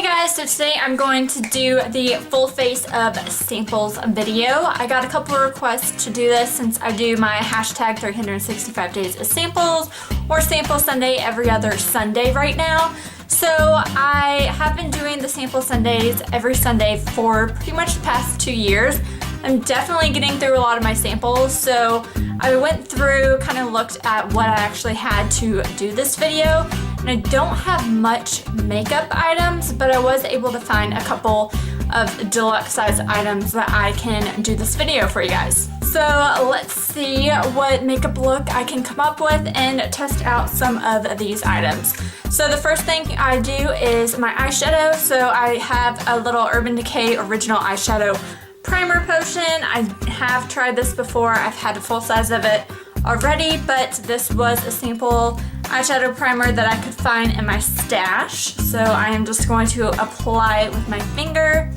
Hey guys, so today I'm going to do the full face of samples video. I got a couple of requests to do this since I do my hashtag 365 days of samples or sample Sunday every other Sunday right now. So I have been doing the sample Sundays every Sunday for pretty much the past 2 years. I'm definitely getting through a lot of my samples, so I went through, kind of looked at what I actually had to do this video. And I don't have much makeup items, but I was able to find a couple of deluxe size items that I can do this video for you guys. So let's see what makeup look I can come up with and test out some of these items. So the first thing I do is my eyeshadow. So I have a little Urban Decay Original Eyeshadow Primer Potion. I have tried this before. I've had a full size of it already, but this was a sample eyeshadow primer that I could find in my stash. So I am just going to apply it with my finger.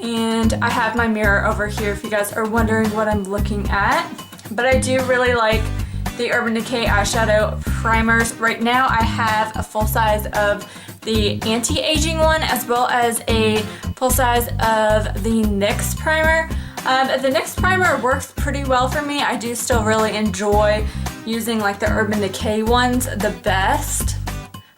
And I have my mirror over here if you guys are wondering what I'm looking at. But I do really like the Urban Decay eyeshadow primers. Right now I have a full size of the anti-aging one as well as a full size of the NYX primer. The NYX primer works pretty well for me. I do still really enjoy using like the Urban Decay ones the best.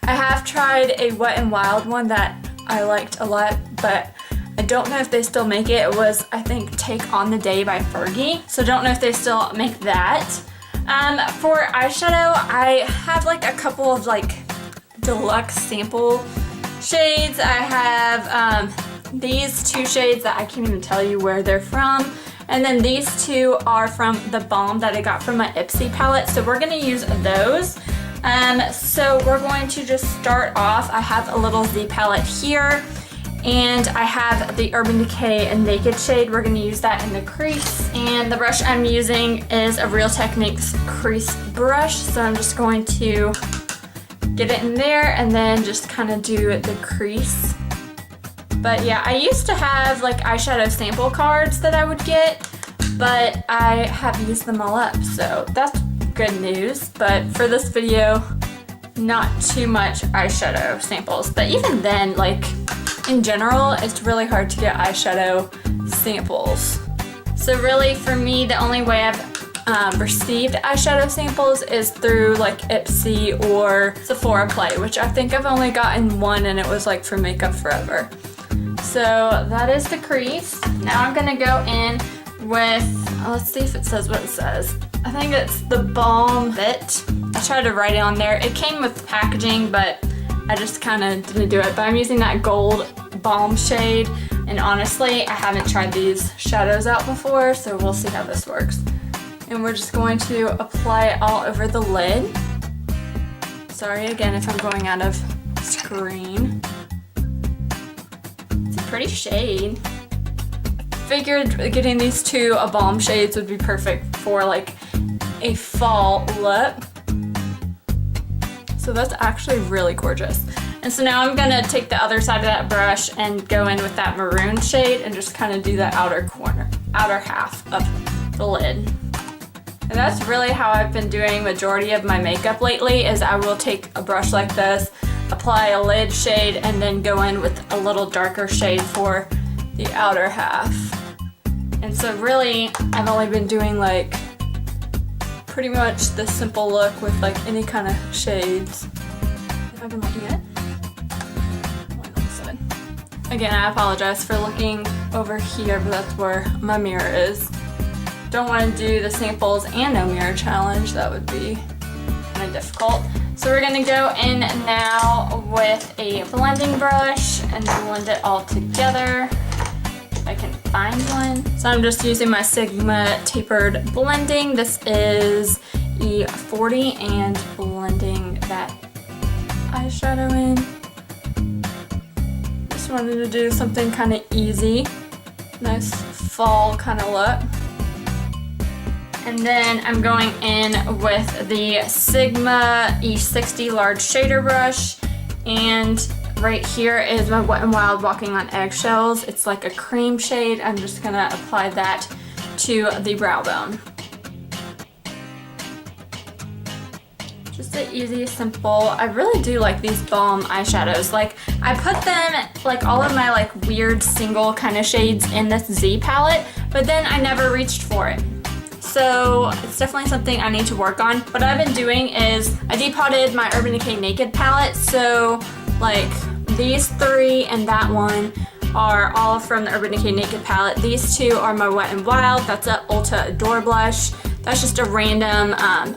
I have tried a Wet n Wild one that I liked a lot, but I don't know if they still make it. It was, I think, Take on the Day by Fergie. So don't know if they still make that. For eyeshadow, I have like a couple of like deluxe sample shades. I have these two shades that I can't even tell you where they're from. And then these two are from the Balm that I got from my Ipsy palette. So we're gonna use those. So we're going to just start off. I have a little Z palette here. And I have the Urban Decay Naked shade. We're gonna use that in the crease. And the brush I'm using is a Real Techniques crease brush. So I'm just going to get it in there and then just kind of do the crease. But yeah, I used to have like eyeshadow sample cards that I would get, but I have used them all up, so that's good news. But for this video, not too much eyeshadow samples. But even then, like in general, it's really hard to get eyeshadow samples. So really for me, the only way I've received eyeshadow samples is through like Ipsy or Sephora Play, which I think I've only gotten one and it was like for Makeup Forever. So that is the crease. Now I'm gonna go in with, let's see if it says what it says. I think it's the Balm Fit. I tried to write it on there. It came with packaging, but I just kind of didn't do it. But I'm using that gold Balm shade, and honestly, I haven't tried these shadows out before, so we'll see how this works. And we're just going to apply it all over the lid. Sorry again if I'm going out of screen. It's a pretty shade. Figured getting these two Balm shades would be perfect for like a fall look. So that's actually really gorgeous. And so now I'm gonna take the other side of that brush and go in with that maroon shade and just kind of do the outer half of the lid. And that's really how I've been doing majority of my makeup lately, is I will take a brush like this, apply a lid shade, and then go in with a little darker shade for the outer half. And so really, I've only been doing like pretty much this simple look with like any kind of shades. If I've been looking at it. Again, I apologize for looking over here, but that's where my mirror is. Don't want to do the samples and no mirror challenge. That would be kind of difficult. So we're gonna go in now with a blending brush and blend it all together. If I can find one. So I'm just using my Sigma tapered blending. This is E40 and blending that eyeshadow in. Just wanted to do something kind of easy. Nice fall kind of look. And then I'm going in with the Sigma E60 large shader brush, and right here is my Wet n Wild Walking on Eggshells. It's like a cream shade. I'm just gonna apply that to the brow bone. Just Just an easy, simple. I really do like these Balm eyeshadows. Like, I put them, like all of my like weird single kind of shades in this Z palette, but then I never reached for it. So it's definitely something I need to work on. What I've been doing is I depotted my Urban Decay Naked palette. So like these three and that one are all from the Urban Decay Naked palette. These two are my Wet n Wild. That's a Ulta Adore blush. That's just a random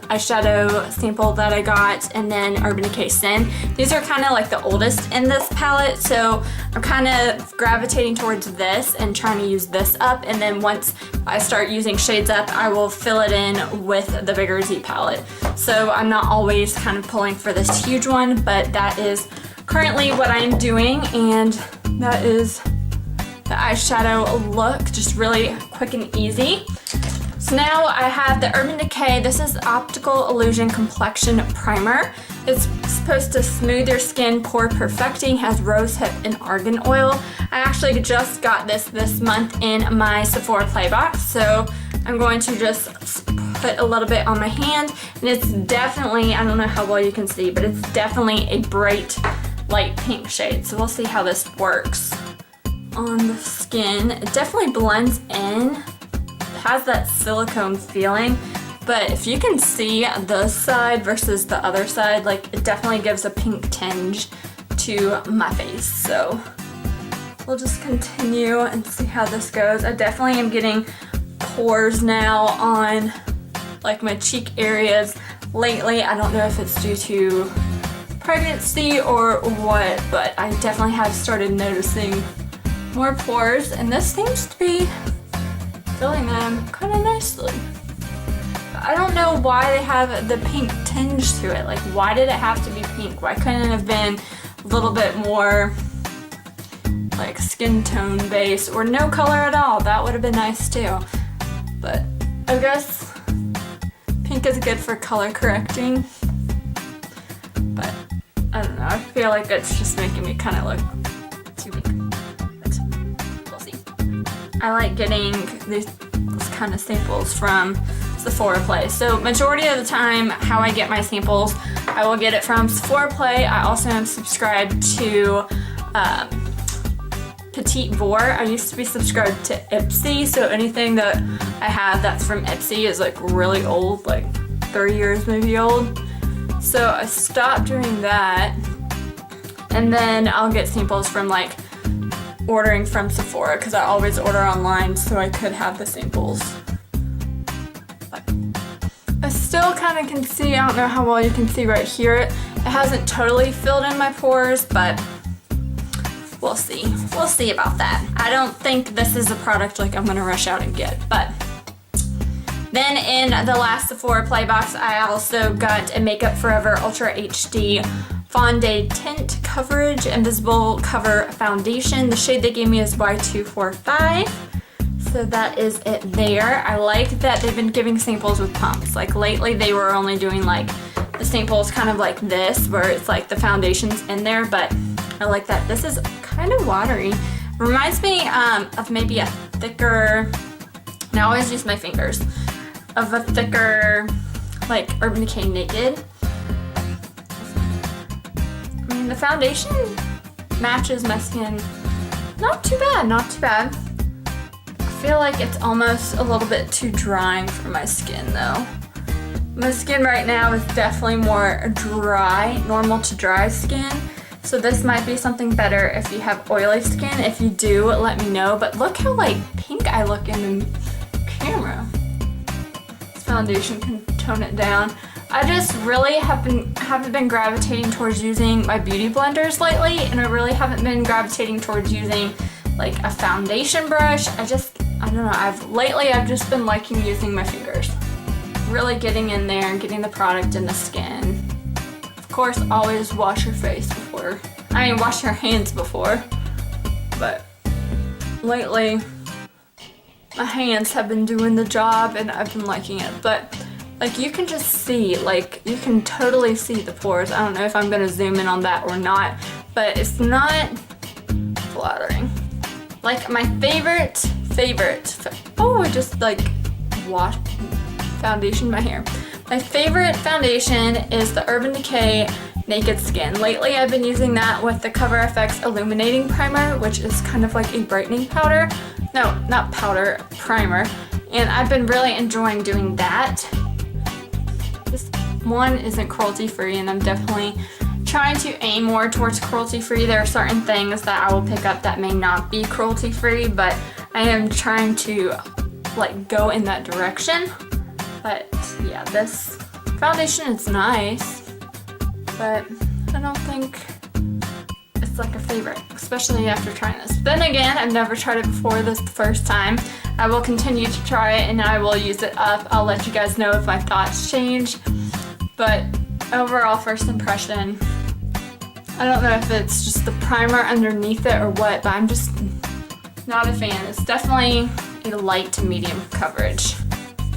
eyeshadow sample that I got, and then Urban Decay Sin. These are kind of like the oldest in this palette, so I'm kind of gravitating towards this and trying to use this up, and then once I start using shades up, I will fill it in with the bigger Z palette. So I'm not always kind of pulling for this huge one, but that is currently what I'm doing, and that is the eyeshadow look, just really quick and easy. So now I have the Urban Decay, this is Optical Illusion Complexion Primer. It's supposed to smooth your skin, pore perfecting, has rosehip and argan oil. I actually just got this month in my Sephora Play Box, so I'm going to just put a little bit on my hand, and it's definitely, I don't know how well you can see, but it's definitely a bright light pink shade. So we'll see how this works on the skin. It definitely blends in. Has that silicone feeling, but if you can see this side versus the other side, like it definitely gives a pink tinge to my face. So we'll just continue and see how this goes. I definitely am getting pores now on like my cheek areas lately. I don't know if it's due to pregnancy or what, but I definitely have started noticing more pores, and this seems to be filling them kind of nicely. I don't know why they have the pink tinge to it. Like, why did it have to be pink? Why couldn't it have been a little bit more like skin tone based, or no color at all? That would have been nice too. But I guess pink is good for color correcting. But I don't know, I feel like it's just making me kind of look too pink. I like getting these kind of samples from Sephora Play. So majority of the time, how I get my samples, I will get it from Sephora Play. I also am subscribed to Petite Vor. I used to be subscribed to Ipsy, so anything that I have that's from Ipsy is like really old, like 30 years maybe old. So I stopped doing that, and then I'll get samples from like ordering from Sephora, because I always order online so I could have the samples. But I still kind of can see, I don't know how well you can see right here, it hasn't totally filled in my pores, but we'll see. We'll see about that. I don't think this is a product like I'm gonna rush out and get, but then in the last Sephora Play Box, I also got a Makeup Forever Ultra HD Fondé Tint Coverage Invisible Cover Foundation. The shade they gave me is Y245. So that is it there. I like that they've been giving samples with pumps. Like lately they were only doing like the samples kind of like this, where it's like the foundation's in there, but I like that. This is kind of watery. Reminds me of maybe a thicker, and I always use my fingers, of a thicker like Urban Decay Naked. I mean, the foundation matches my skin. Not too bad, not too bad. I feel like it's almost a little bit too drying for my skin though. My skin right now is definitely more dry, normal to dry skin. So this might be something better if you have oily skin. If you do, let me know. But look how like pink I look in the camera. This foundation can tone it down. I just really haven't been gravitating towards using my beauty blenders lately, and I really haven't been gravitating towards using like a foundation brush. I don't know, lately I've just been liking using my fingers. Really getting in there and getting the product in the skin. Of course, always wash your face before, wash your hands before, but lately my hands have been doing the job and I've been liking it. But like you can just see, like you can totally see the pores. I don't know if I'm gonna zoom in on that or not, but it's not flattering. Like my favorite, oh, I just like washed foundation my hair. My favorite foundation is the Urban Decay Naked Skin. Lately I've been using that with the Cover FX Illuminating Primer, which is kind of like a brightening powder. No, not powder, primer. And I've been really enjoying doing that. This one isn't cruelty free, and I'm definitely trying to aim more towards cruelty free. There are certain things that I will pick up that may not be cruelty free, but I am trying to like go in that direction. But yeah, this foundation is nice, but I don't think it's like a favorite, especially after trying this. Then again, I've never tried it before. This is the first time. I will continue to try it and I will use it up. I'll let you guys know if my thoughts change. But overall first impression, I don't know if it's just the primer underneath it or what, but I'm just not a fan. It's definitely a light to medium coverage,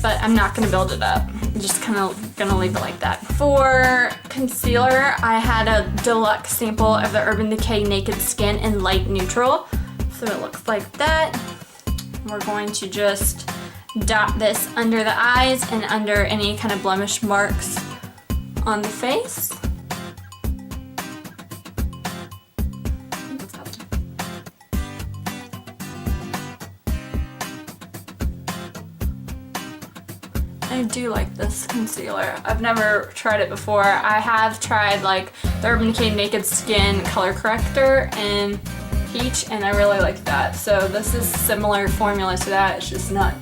but I'm not gonna build it up. I'm just kind of gonna leave it like that. For concealer, I had a deluxe sample of the Urban Decay Naked Skin in light neutral. So it looks like that. We're going to just dot this under the eyes and under any kind of blemish marks on the face. I do like this concealer. I've never tried it before. I have tried like the Urban Decay Naked Skin Color Corrector in Peach, and I really like that. So this is similar formula to that. It's just not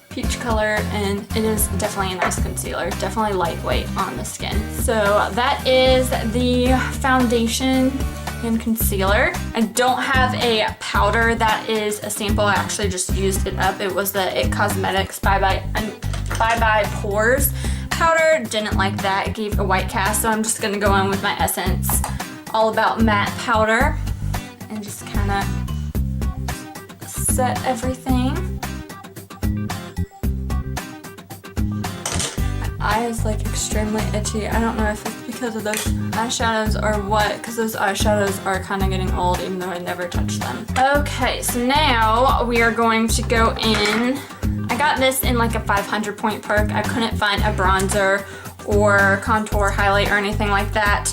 peach color, and it is definitely a nice concealer. Definitely lightweight on the skin. So that is the foundation and concealer. I don't have a powder that is a sample. I actually just used it up. It was the It Cosmetics Bye Bye Pores powder. Didn't like that. It gave a white cast, so I'm just gonna go in with my Essence All About Matte powder and just kind of set everything. My eye is like extremely itchy. I don't know if it's because of those eyeshadows or what, because those eyeshadows are kind of getting old even though I never touched them. Okay, so now we are going to go in. I got this in like a 500 point perk. I couldn't find a bronzer or contour highlight or anything like that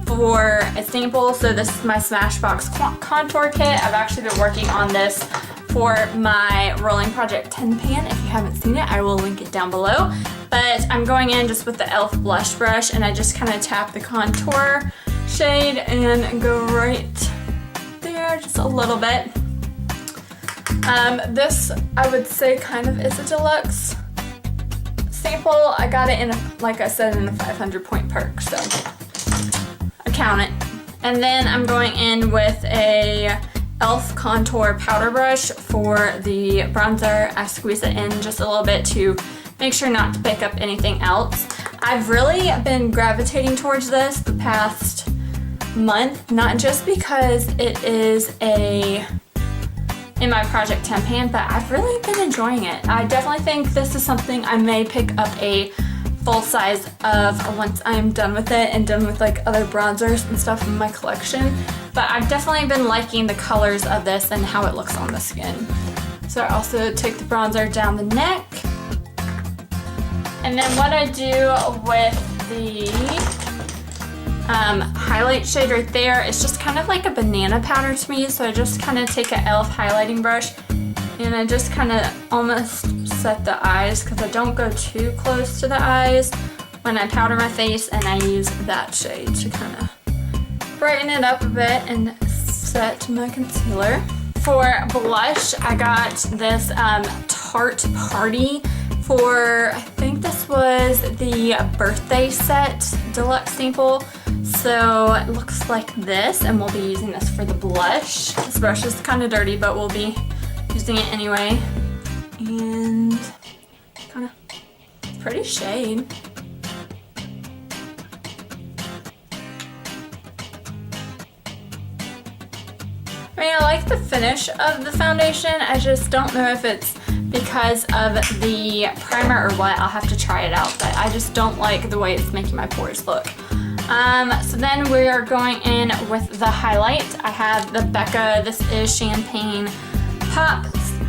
for a sample, so this is my Smashbox contour kit. I've actually been working on this for my Rolling Project 10 pan. If you haven't seen it, I will link it down below. But I'm going in just with the e.l.f. blush brush, and I just kind of tap the contour shade and go right there just a little bit. This, I would say, kind of is a deluxe sample. I got it in, like I said, in a 500 point perk, so I count it. And then I'm going in with a e.l.f. contour powder brush for the bronzer. I squeeze it in just a little bit to make sure not to pick up anything else. I've really been gravitating towards this the past month, not just because it is in my Project 10 pan, but I've really been enjoying it. I definitely think this is something I may pick up a full size of once I'm done with it and done with like other bronzers and stuff in my collection. But I've definitely been liking the colors of this and how it looks on the skin. So I also take the bronzer down the neck. And then what I do with the highlight shade right there, it's just kind of like a banana powder to me, so I just kind of take an e.l.f. highlighting brush and I just kind of almost set the eyes, because I don't go too close to the eyes when I powder my face, and I use that shade to kind of brighten it up a bit and set my concealer. For blush, I got this Tarte Party for, I think this was the birthday set deluxe sample. So it looks like this, and we'll be using this for the blush. This brush is kind of dirty, but we'll be using it anyway. And kind of pretty shade. I mean, I like the finish of the foundation. I just don't know if it's because of the primer or what. I'll have to try it out, but I just don't like the way it's making my pores look. So then we are going in with the highlight. I have the Becca, this is Champagne Pop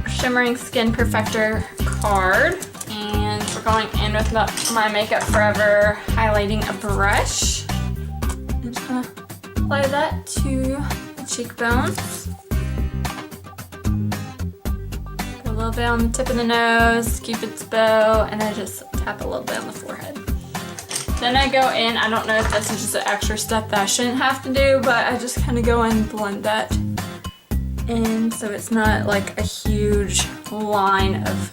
Shimmering Skin Perfector card, and we're going in with my Makeup Forever highlighting brush. I'm just gonna apply that to the cheekbones. Put a little bit on the tip of the nose, Cupid's bow, and I just tap a little bit on the forehead. Then I go in, I don't know if this is just an extra step that I shouldn't have to do, but I just kind of go in and blend that in so it's not like a huge line of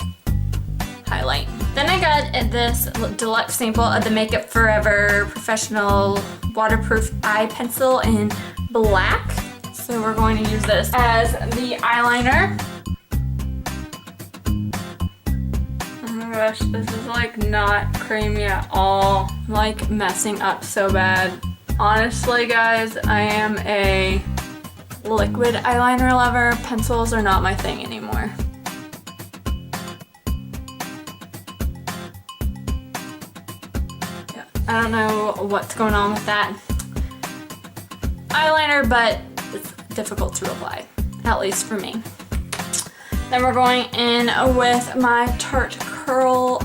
highlight. Then I got this deluxe sample of the Makeup Forever Professional Waterproof Eye Pencil in black. So we're going to use this as the eyeliner. Oh my gosh, this is like not creamy at all. I'm like messing up so bad. Honestly guys, I am a liquid eyeliner lover. Pencils are not my thing anymore. Yeah, I don't know what's going on with that eyeliner, but it's difficult to apply, at least for me. Then we're going in with my Tarte Curl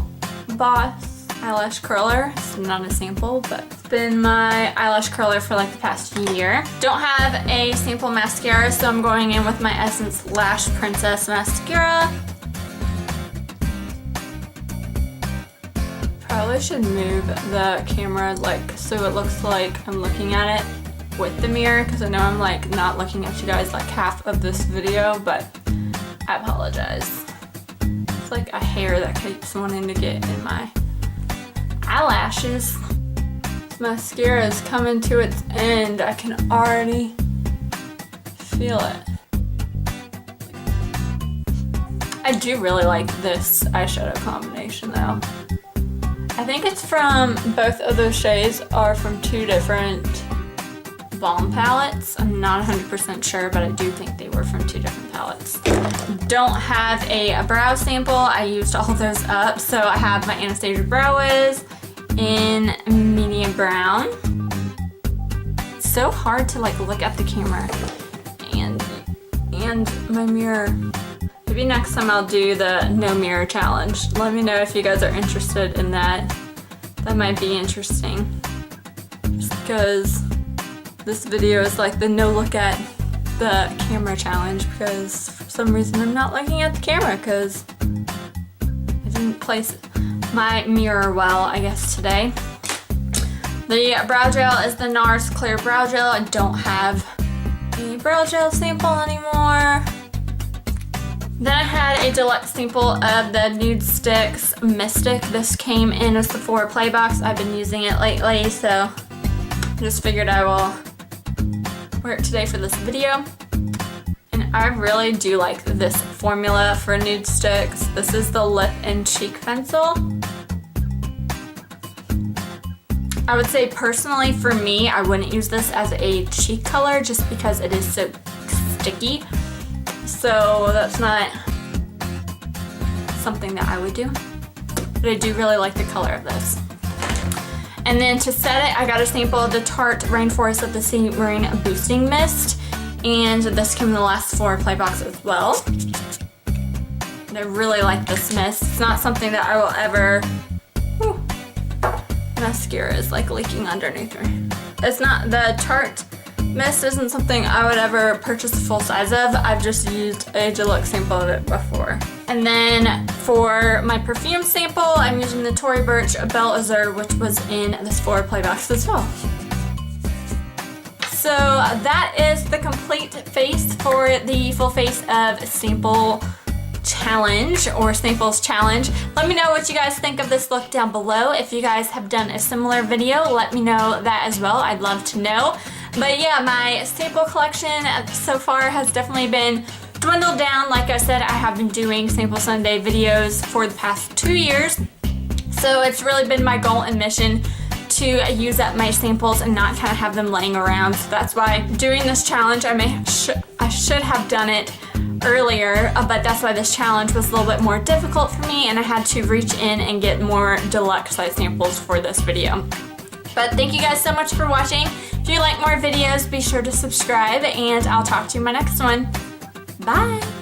Boss eyelash curler. It's not a sample, but it's been my eyelash curler for like the past year. Don't have a sample mascara, so I'm going in with my Essence Lash Princess mascara. Probably should move the camera like so it looks like I'm looking at it with the mirror, because I know I'm like not looking at you guys like half of this video, but I apologize. It's like a hair that keeps wanting to get in my eyelashes. This mascara is coming to its end. I can already feel it. I do really like this eyeshadow combination though. I think it's from, both of those shades are from two different Balm palettes. I'm not 100% sure, but I do think they were from two different palettes. Don't have a brow sample. I used all of those up. So I have my Anastasia Brow Wiz in medium brown. It's so hard to like look at the camera and my mirror. Maybe next time I'll do the no mirror challenge. Let me know if you guys are interested in that. That might be interesting. Just because this video is like the no look at the camera challenge, because for some reason I'm not looking at the camera because I didn't place my mirror well, I guess, today. The brow gel is the NARS Clear Brow Gel. I don't have a brow gel sample anymore. Then I had a deluxe sample of the Nude Sticks Mystic. This came in a Sephora Play Box. I've been using it lately, so just figured I will wear it today for this video. And I really do like this formula for Nude Sticks. This is the Lip and Cheek Pencil. I would say personally for me, I wouldn't use this as a cheek color just because it is so sticky. So that's not something that I would do. But I do really like the color of this. And then to set it, I got a sample of the Tarte Rainforest of the Sea Marine Boosting Mist. And this came in the last Sephora Play Box as well. And I really like this mist. It's not something that I will ever... Whew, mascara is like leaking underneath me. It's not, the Tarte mist isn't something I would ever purchase a full size of. I've just used a deluxe sample of it before. And then for my perfume sample, I'm using the Tory Burch Belle Azur, which was in the Sephora Play Box as well. So that is the complete face for the full face of sample challenge or samples challenge. Let me know what you guys think of this look down below. If you guys have done a similar video, let me know that as well. I'd love to know. But yeah, my sample collection so far has definitely been dwindled down. Like I said, I have been doing Sample Sunday videos for the past 2 years. So it's really been my goal and mission to use up my samples and not kind of have them laying around. So that's why doing this challenge, I should have done it earlier, but that's why this challenge was a little bit more difficult for me and I had to reach in and get more deluxe size samples for this video. But thank you guys so much for watching. If you like more videos, be sure to subscribe and I'll talk to you in my next one. Bye!